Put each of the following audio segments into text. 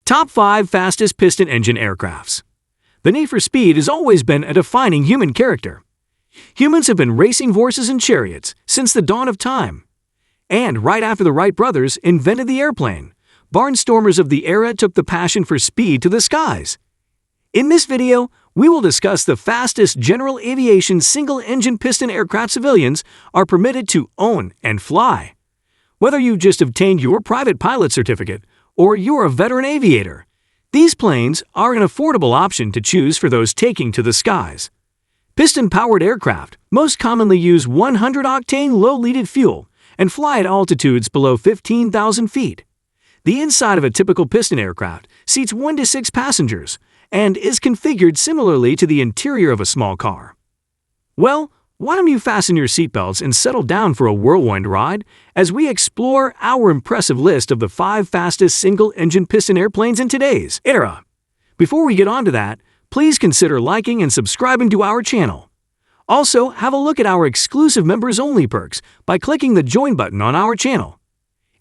Top 5 Fastest Piston Engine Aircrafts. The need for speed has always been a defining human character. Humans have been racing horses and chariots since the dawn of time. And right after the Wright brothers invented the airplane, barnstormers of the era took the passion for speed to the skies. In this video, we will discuss the fastest general aviation single-engine piston aircraft civilians are permitted to own and fly. Whether you've just obtained your private pilot certificate or you're a veteran aviator, these planes are an affordable option to choose for those taking to the skies. Piston-powered aircraft most commonly use 100-octane low-leaded fuel and fly at altitudes below 15,000 feet. The inside of a typical piston aircraft seats 1 to 6 passengers and is configured similarly to the interior of a small car. Well, why don't you fasten your seatbelts and settle down for a whirlwind ride as we explore our impressive list of the 5 fastest single-engine piston airplanes in today's era. Before we get on to that, please consider liking and subscribing to our channel. Also, have a look at our exclusive members-only perks by clicking the Join button on our channel.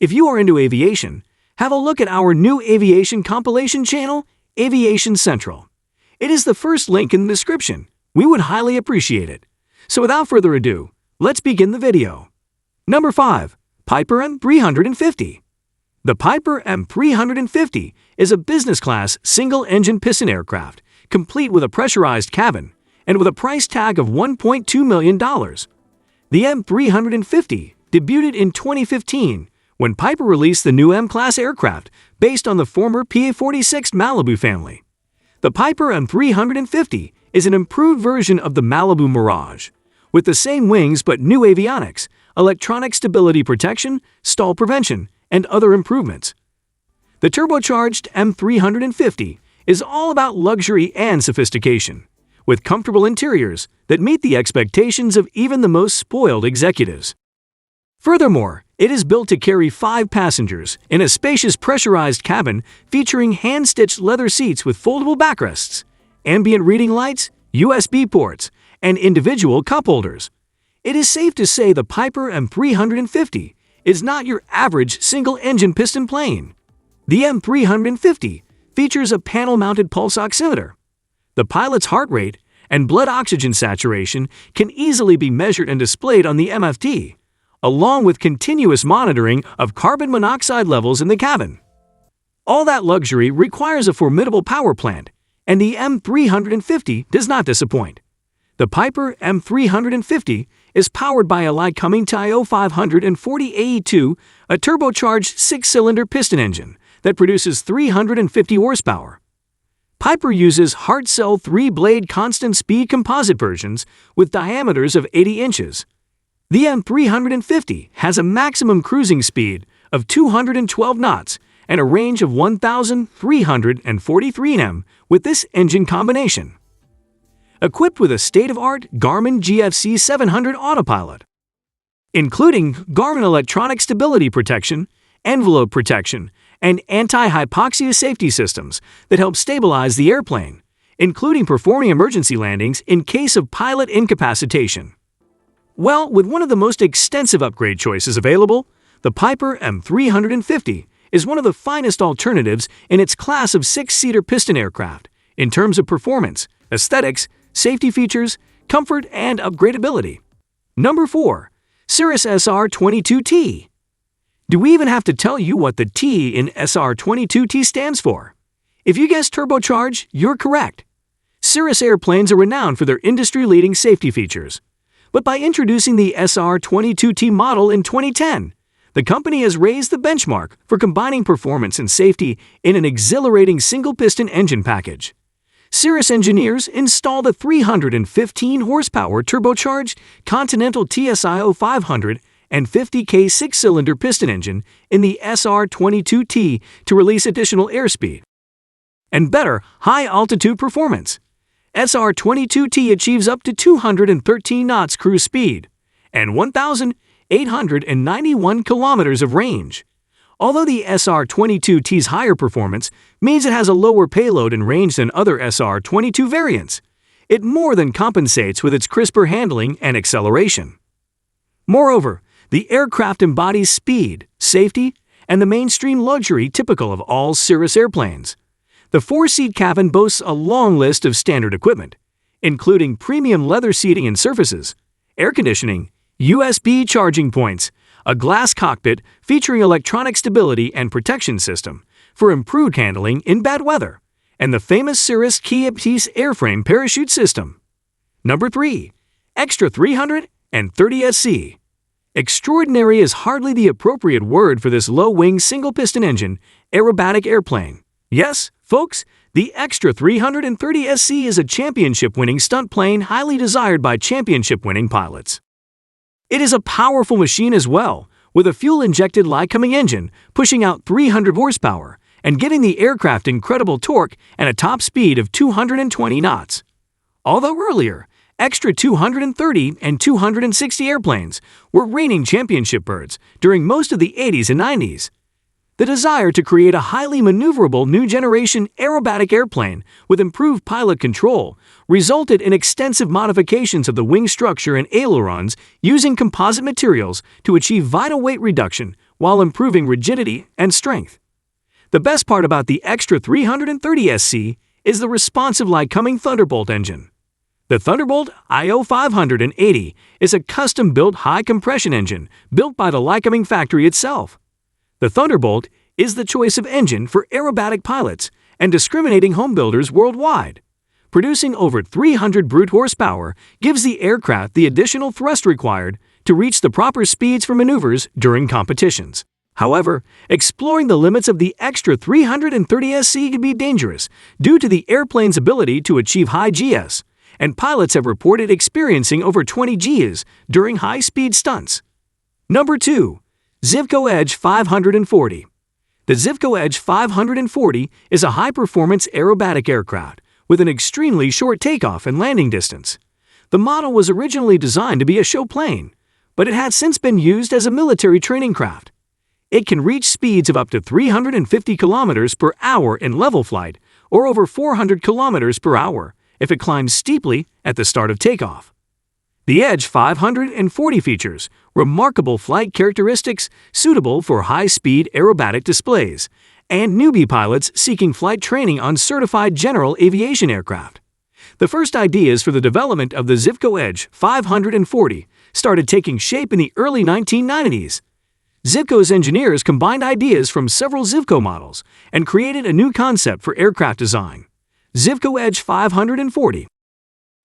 If you are into aviation, have a look at our new aviation compilation channel, Aviation Central. It is the first link in the description. We would highly appreciate it. So without further ado, let's begin the video. Number 5. Piper M350. The Piper M350 is a business-class single-engine piston aircraft, complete with a pressurized cabin, and with a price tag of $1.2 million. The M350 debuted in 2015 when Piper released the new M-Class aircraft based on the former PA-46 Malibu family. The Piper M350 is an improved version of the Malibu Mirage, with the same wings but new avionics, electronic stability protection, stall prevention, and other improvements. The turbocharged M350 is all about luxury and sophistication, with comfortable interiors that meet the expectations of even the most spoiled executives. Furthermore, it is built to carry 5 passengers in a spacious pressurized cabin featuring hand-stitched leather seats with foldable backrests, ambient reading lights, USB ports, and individual cup holders. It is safe to say the Piper M350 is not your average single-engine piston plane. The M350 features a panel-mounted pulse oximeter. The pilot's heart rate and blood oxygen saturation can easily be measured and displayed on the MFD, along with continuous monitoring of carbon monoxide levels in the cabin. All that luxury requires a formidable power plant, and the M350 does not disappoint. The Piper M350 is powered by a Lycoming TIO 540AE2, a turbocharged 6-cylinder piston engine that produces 350 horsepower. Piper uses hard-cell 3-blade constant-speed composite versions with diameters of 80 inches. The M350 has a maximum cruising speed of 212 knots and a range of 1,343 nm with this engine combination. Equipped with a state-of-the-art Garmin GFC 700 autopilot, including Garmin electronic stability protection, envelope protection, and anti-hypoxia safety systems that help stabilize the airplane, including performing emergency landings in case of pilot incapacitation. Well, with one of the most extensive upgrade choices available, the Piper M350 is one of the finest alternatives in its class of 6-seater piston aircraft in terms of performance, aesthetics, safety features, comfort, and upgradability. Number 4. Cirrus SR22T. Do we even have to tell you what the T in SR22T stands for? If you guessed turbocharged, you're correct. Cirrus airplanes are renowned for their industry-leading safety features. But by introducing the SR22T model in 2010, the company has raised the benchmark for combining performance and safety in an exhilarating single-piston engine package. Cirrus engineers installed a 315-horsepower turbocharged Continental TSIO 550K 6-cylinder piston engine in the SR22T to release additional airspeed and better high-altitude performance. SR22T achieves up to 213 knots cruise speed and 1,891 kilometers of range. Although the SR22T's higher performance means it has a lower payload and range than other SR22 variants, it more than compensates with its crisper handling and acceleration. Moreover, the aircraft embodies speed, safety, and the mainstream luxury typical of all Cirrus airplanes. The four-seat cabin boasts a long list of standard equipment, including premium leather seating and surfaces, air conditioning, USB charging points, a glass cockpit featuring electronic stability and protection system for improved handling in bad weather, and the famous Cirrus airframe parachute system. Number 3. Extra 330 SC. Extraordinary is hardly the appropriate word for this low-wing single-piston engine aerobatic airplane. Yes, folks, the Extra 330 SC is a championship-winning stunt plane highly desired by championship-winning pilots. It is a powerful machine as well, with a fuel-injected Lycoming engine pushing out 300 horsepower and giving the aircraft incredible torque and a top speed of 220 knots. Although earlier, Extra 230 and 260 airplanes were reigning championship birds during most of the 80s and 90s. The desire to create a highly maneuverable new generation aerobatic airplane with improved pilot control resulted in extensive modifications of the wing structure and ailerons using composite materials to achieve vital weight reduction while improving rigidity and strength. The best part about the Extra 330 SC is the responsive Lycoming Thunderbolt engine. The Thunderbolt IO 580 is a custom-built high-compression engine built by the Lycoming factory itself. The Thunderbolt is the choice of engine for aerobatic pilots and discriminating homebuilders worldwide. Producing over 300 brute horsepower gives the aircraft the additional thrust required to reach the proper speeds for maneuvers during competitions. However, exploring the limits of the Extra 330 SC can be dangerous due to the airplane's ability to achieve high GS, and pilots have reported experiencing over 20 Gs during high-speed stunts. Number 2. Zivco Edge 540. The Zivco Edge 540 is a high-performance aerobatic aircraft with an extremely short takeoff and landing distance. The model was originally designed to be a show plane, but it has since been used as a military training craft. It can reach speeds of up to 350 km per hour in level flight or over 400 km per hour if it climbs steeply at the start of takeoff. The Edge 540 features remarkable flight characteristics suitable for high-speed aerobatic displays and newbie pilots seeking flight training on certified general aviation aircraft. The first ideas for the development of the Zivco Edge 540 started taking shape in the early 1990s. Zivco's engineers combined ideas from several Zivco models and created a new concept for aircraft design. Zivco Edge 540.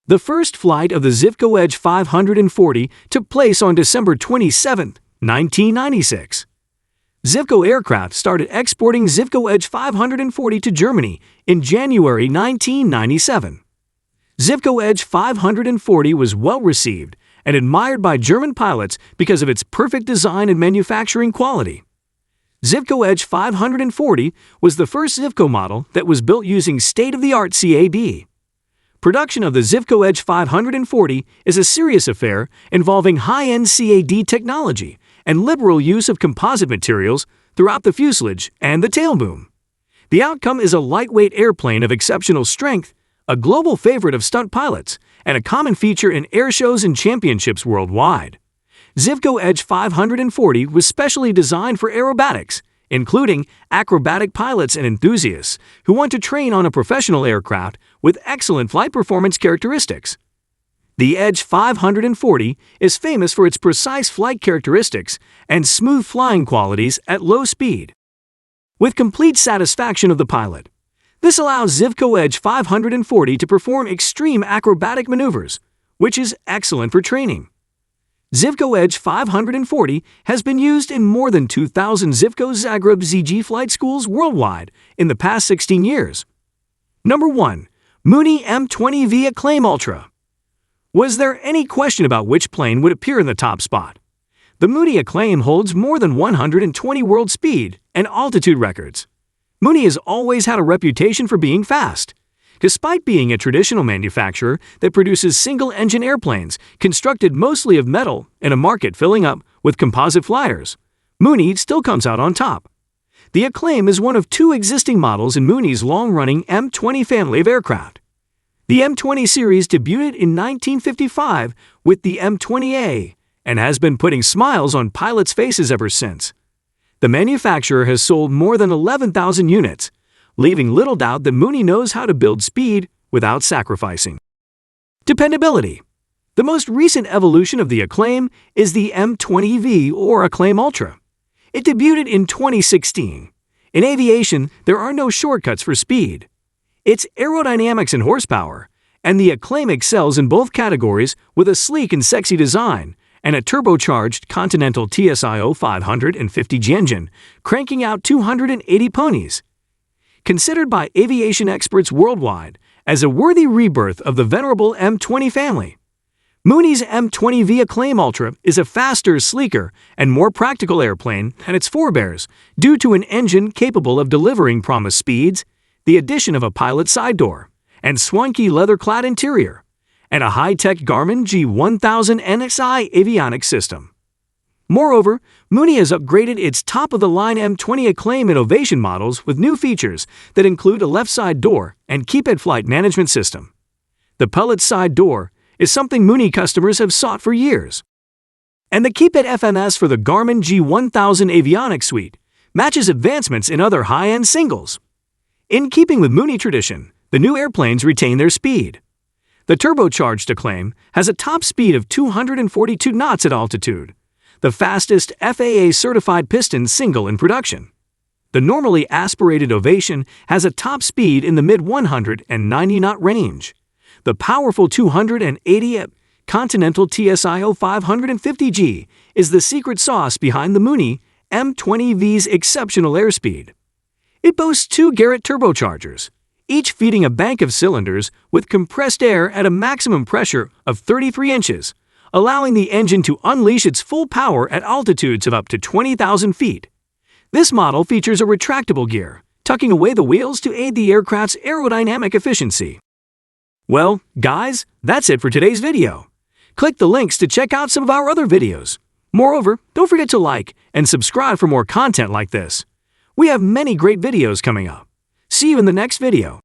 The first flight of the Zivco Edge 540 took place on December 27, 1996. Zivco Aircraft started exporting Zivco Edge 540 to Germany in January 1997. Zivco Edge 540 was well received and admired by German pilots because of its perfect design and manufacturing quality. Zivco Edge 540 was the first Zivco model that was built using state-of-the-art CAD. Production of the Zivco Edge 540 is a serious affair involving high-end CAD technology and liberal use of composite materials throughout the fuselage and the tailboom. The outcome is a lightweight airplane of exceptional strength, a global favorite of stunt pilots, and a common feature in air shows and championships worldwide. Zivco Edge 540 was specially designed for aerobatics, including acrobatic pilots and enthusiasts who want to train on a professional aircraft with excellent flight performance characteristics. The Edge 540 is famous for its precise flight characteristics and smooth flying qualities at low speed. With complete satisfaction of the pilot, this allows Zivco Edge 540 to perform extreme acrobatic maneuvers, which is excellent for training. Zivco Edge 540 has been used in more than 2,000 Zivco Zagreb ZG flight schools worldwide in the past 16 years. Number 1. Mooney M20V Acclaim Ultra. Was there any question about which plane would appear in the top spot? The Mooney Acclaim holds more than 120 world speed and altitude records. Mooney has always had a reputation for being fast. Despite being a traditional manufacturer that produces single-engine airplanes constructed mostly of metal in a market filling up with composite flyers, Mooney still comes out on top. The Acclaim is one of two existing models in Mooney's long-running M20 family of aircraft. The M20 series debuted in 1955 with the M20A and has been putting smiles on pilots' faces ever since. The manufacturer has sold more than 11,000 units, leaving little doubt that Mooney knows how to build speed without sacrificing dependability. The most recent evolution of the Acclaim is the M20V or Acclaim Ultra. It debuted in 2016. In aviation, there are no shortcuts for speed. It's aerodynamics and horsepower, and the Acclaim excels in both categories with a sleek and sexy design and a turbocharged Continental TSIO 550G engine, cranking out 280 ponies. Considered by aviation experts worldwide as a worthy rebirth of the venerable M20 family, Mooney's M20V Acclaim Ultra is a faster, sleeker, and more practical airplane than its forebears due to an engine capable of delivering promised speeds, the addition of a pilot side door, and swanky leather-clad interior, and a high-tech Garmin G1000 NXI avionics system. Moreover, Mooney has upgraded its top-of-the-line M20 Acclaim innovation models with new features that include a left side door and keep-at flight management system. The pilot side door is something Mooney customers have sought for years. And the keep-at FMS for the Garmin G1000 avionics suite matches advancements in other high-end singles. In keeping with Mooney tradition, the new airplanes retain their speed. The turbocharged Acclaim has a top speed of 242 knots at altitude, the fastest FAA-certified Piston single in production. The normally aspirated Ovation has a top speed in the mid-190-knot range. The powerful 280 Continental TSIO 550G is the secret sauce behind the Mooney M20V's exceptional airspeed. It boasts 2 Garrett turbochargers, each feeding a bank of cylinders with compressed air at a maximum pressure of 33 inches, allowing the engine to unleash its full power at altitudes of up to 20,000 feet. This model features a retractable gear, tucking away the wheels to aid the aircraft's aerodynamic efficiency. Well, guys, that's it for today's video. Click the links to check out some of our other videos. Moreover, don't forget to like and subscribe for more content like this. We have many great videos coming up. See you in the next video.